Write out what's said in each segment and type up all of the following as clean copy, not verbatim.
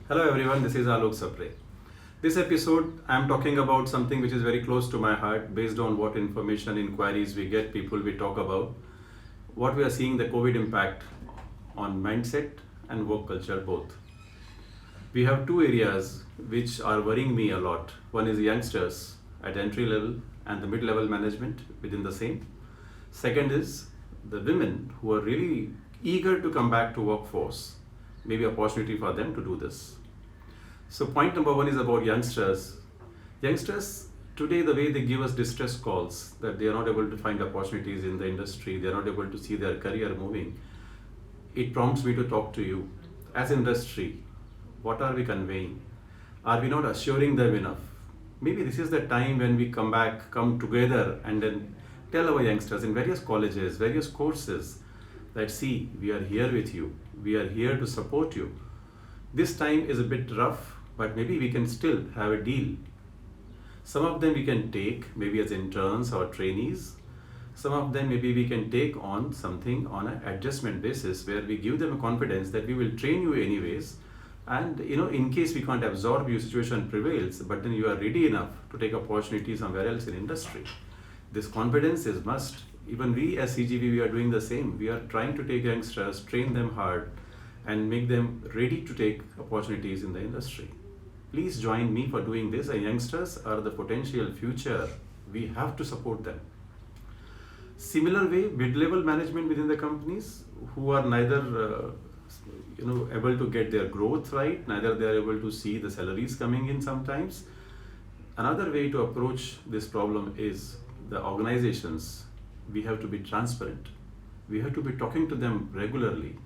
Hello everyone, this is Alok Sapre. This episode, I am talking about something which is very close to my heart based on what information and inquiries we get, people we talk about, what we are seeing the COVID impact on mindset and work culture both. We have two areas which are worrying me a lot. One is youngsters at entry level and the mid-level management within the same. Second is the women who are really eager to come back to workforce, maybe opportunity for them to do this. So point number one is about youngsters. Youngsters today, the way they give us distress calls that they are not able to find opportunities in the industry, they are not able to see their career moving. It prompts me to talk to you. As industry, what are we conveying? Are we not assuring them enough? Maybe this is the time when we come back, come together, and then tell our youngsters in various colleges, various courses that see, we are here with you, we are here to support you. This time is a bit rough, but maybe we can still have a deal. Some of them we can take maybe as interns or trainees. Some of them maybe we can take on something on an adjustment basis where we give them a confidence that we will train you anyways. And in case we can't absorb you, situation prevails, but then you are ready enough to take opportunity somewhere else in industry. This confidence is must. Even we as CGV, we are doing the same. We are trying to take youngsters, train them hard, and make them ready to take opportunities in the industry. Please join me for doing this. And youngsters are the potential future. We have to support them. Similar way, mid-level management within the companies who are neither able to get their growth right, neither they are able to see the salaries coming in sometimes. Another way to approach this problem is the organizations. We have to be transparent. We have to be talking to them regularly.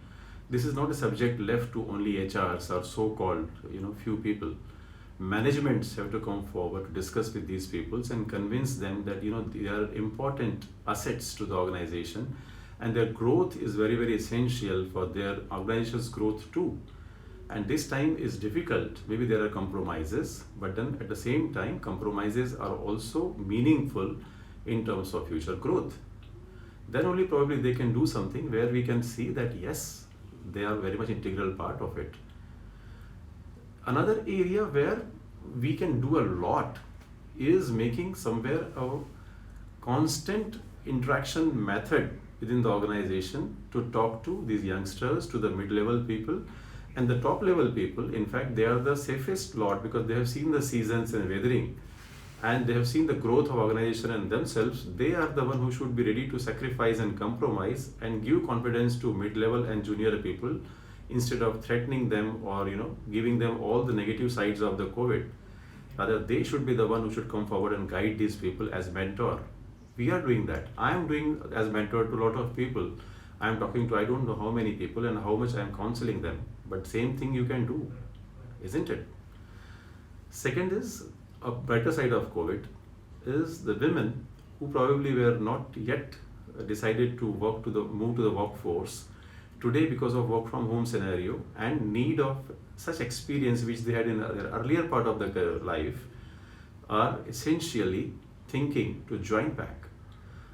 This is not a subject left to only HRs or so-called few people. Managements have to come forward to discuss with these peoples and convince them that they are important assets to the organization and their growth is very, very essential for their organization's growth too. And this time is difficult. Maybe there are compromises, but then at the same time, compromises are also meaningful in terms of future growth. Then only probably they can do something where we can see that yes, they are very much integral part of it. Another area where we can do a lot is making somewhere a constant interaction method within the organization to talk to these youngsters, to the mid-level people and the top-level people. In fact, they are the safest lot because they have seen the seasons and weathering and they have seen the growth of organization and themselves. They are the one who should be ready to sacrifice and compromise and give confidence to mid-level and junior people instead of threatening them or giving them all the negative sides of the COVID. Rather, they should be the one who should come forward and guide these people as mentor. We are doing that. I am doing as mentor to a lot of people. I am talking to I don't know how many people and how much I am counseling them. But same thing you can do, isn't it? Second is a brighter side of COVID is the women who probably were not yet decided to move to the workforce today because of work from home scenario and need of such experience which they had in their earlier part of their life are essentially thinking to join back.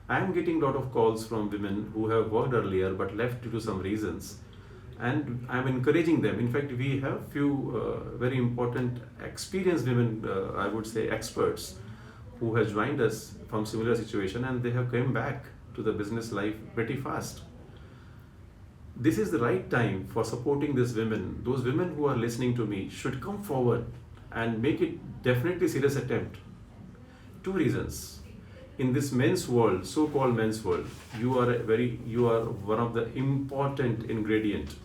I am getting a lot of calls from women who have worked earlier but left due to some reasons, and I am encouraging them. In fact, we have few very important experienced women, I would say experts, who have joined us from similar situation and they have come back to the business life pretty fast. This is the right time for supporting these women. Those women who are listening to me should come forward and make it definitely serious attempt. Two reasons. In this men's world, so-called men's world, you are one of the important ingredient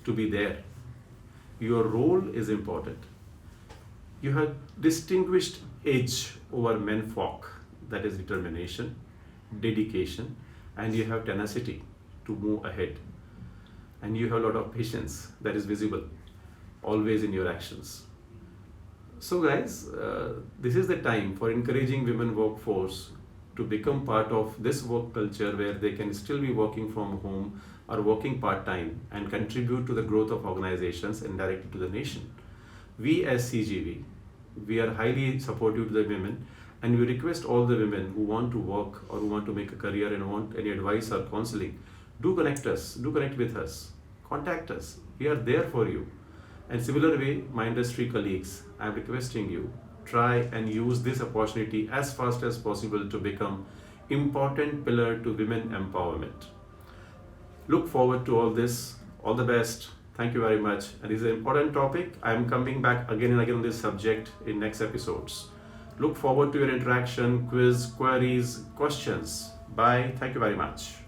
to be there. Your role is important. You have distinguished edge over men folk, that is determination, dedication, and you have tenacity to move ahead. And you have a lot of patience that is visible always in your actions. So guys, this is the time for encouraging women workforce to become part of this work culture where they can still be working from home or working part-time and contribute to the growth of organizations and directly to the nation. We as CGV, we are highly supportive to the women and we request all the women who want to work or who want to make a career and want any advice or counseling, do connect with us, contact us. We are there for you. And similar way, my industry colleagues, I am requesting you, try and use this opportunity as fast as possible to become important pillar to women empowerment. Look forward to all this. All the best. Thank you very much. And this is an important topic. I am coming back again and again on this subject in next episodes. Look forward to your interaction, quiz, queries, questions. Bye. Thank you very much.